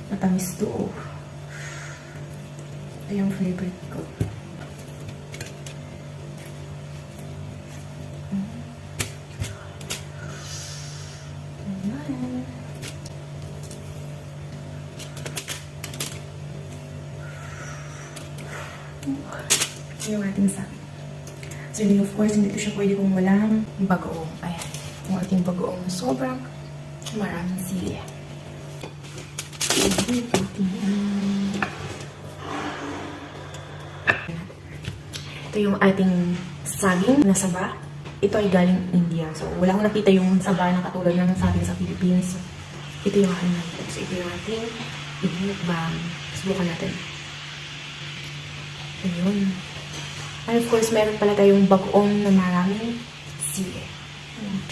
Matamis to. Ito yung favorite ko. Ayan. Yung ating sabi. So, of course, hindi ko siya pwede kung walang bagoong. Ayan. Yung ating bagoong sobrang maraming sili. Ito yung ating saging na saba. Ito ay galing India. So, wala akong nakita yung saba na katulad ng saging sa Philippines. So, ito yung aking nakita. So, ito yung ating ihinukbang. Subukan natin. Ayun. And of course, meron pala tayong bagoong na maraming sili.